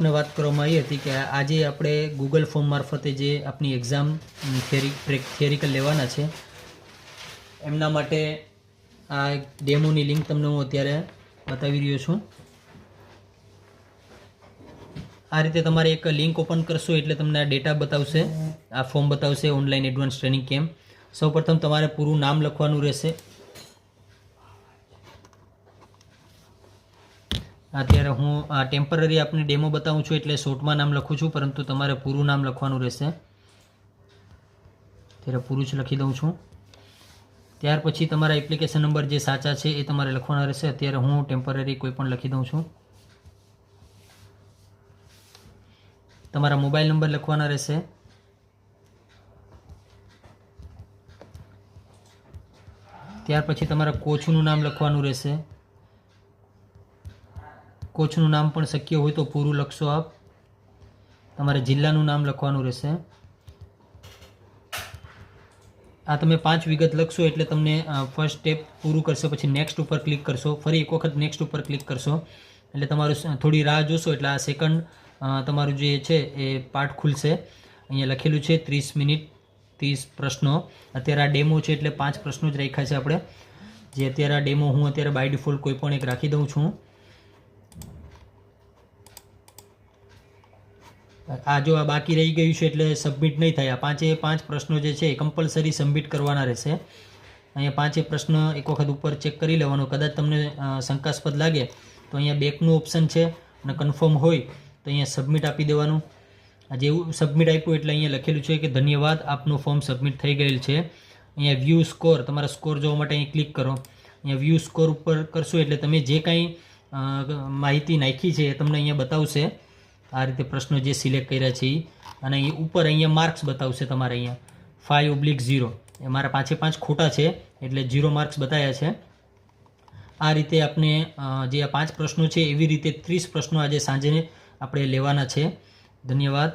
આપને વાત કરવામાં આવી હતી કે આજે આપણે ગૂગલ ફોર્મ મારફતે જે આપની એક્ઝામ થિયરિકલ લેવાના છે એમના માટે આ ડેમોની લિંક તમને હું અત્યારે બતાવી રહ્યો છું. આ રીતે તમારે એક લિંક ઓપન કરશો એટલે તમને આ ડેટા બતાવશે, આ ફોર્મ બતાવશે ઓનલાઈન એડવાન્સ ટ્રેનિંગ કેમ્પ. સૌપ્રથમ તમારે પૂરું નામ લખવાનું રહેશે. અત્યારે હું આ ટેમ્પરરી આપની ડેમો બતાવું છું એટલે શોર્ટમાં નામ લખું છું, પરંતુ તમારે પૂરું નામ લખવાનું રહેશે. ત્યારે પૂરું જ લખી દઉં છું. ત્યાર પછી તમારા એપ્લિકેશન નંબર જે સાચા છે એ તમારે લખવાના રહેશે. અત્યારે હું ટેમ્પરરી કોઈ પણ લખી દઉં છું. તમારા મોબાઈલ નંબર લખવાના રહેશે. ત્યાર પછી તમારા કોચનું નામ લખવાનું રહેશે. કોચનું નામ પણ શક્ય હોય તો પૂરું લખશો આપ. તમારે જિલ્લાનું નામ લખવાનું રહેશે. આ તમે 5 વિગત લખશો એટલે તમને ફર્સ્ટ સ્ટેપ પૂરું કરશો, પછી નેક્સ્ટ ઉપર ક્લિક કરશો, ફરી એક વખત નેક્સ્ટ ઉપર ક્લિક કરશો એટલે તમારું થોડી રાહ જોશો એટલે આ સેકન્ડ તમારું જે છે એ પાર્ટ ખુલશે. અહીંયા લખેલું છે 30 મિનિટ 30 પ્રશ્નો. અત્યારે આ ડેમો છે એટલે 5 પ્રશ્નો જ રાખ્યા છે આપણે. જે અત્યારે આ ડેમો હું અત્યારે બાય ડિફોલ્ટ કોઈ પણ એક રાખી દઉં છું. આ જો આ બાકી રહી ગયું છે એટલે સબમિટ નહીં થાય. આ 5 પ્રશ્નો જે છે એ કમ્પલસરી સબમિટ કરવાના રહેશે. અહીંયા 5 પ્રશ્ન એક વખત ઉપર ચેક કરી લેવાનો. કદાચ તમને શંકાસ્પદ લાગે તો અહીંયા બેકનું ઓપ્શન છે અને કન્ફર્મ હોય તો અહીંયા સબમિટ આપી દેવાનું. આ જેવું સબમિટ આપ્યું એટલે અહીંયા લખેલું છે કે ધન્યવાદ, આપનું ફોર્મ સબમિટ થઈ ગયેલ છે. અહીંયા વ્યૂ સ્કોર, તમારા સ્કોર જોવા માટે અહીં ક્લિક કરો. અહીંયા વ્યૂ સ્કોર ઉપર કરશો એટલે તમે જે કાંઈ માહિતી નાખી છે એ તમને અહીંયા બતાવશે. આ રીતે પ્રશ્નો જે સિલેક્ટ કર્યા છે અને અહીં ઉપર અહીંયા માર્ક્સ બતાવશે. તમારે અહીંયા 5/0 એ મારા 5 ખોટા છે એટલે 0 માર્ક્સ બતાવ્યા છે. આ રીતે આપણે જે આ 5 પ્રશ્નો છે એવી રીતે 30 પ્રશ્નો આજે સાંજે આપણે લેવાના છે. ધન્યવાદ.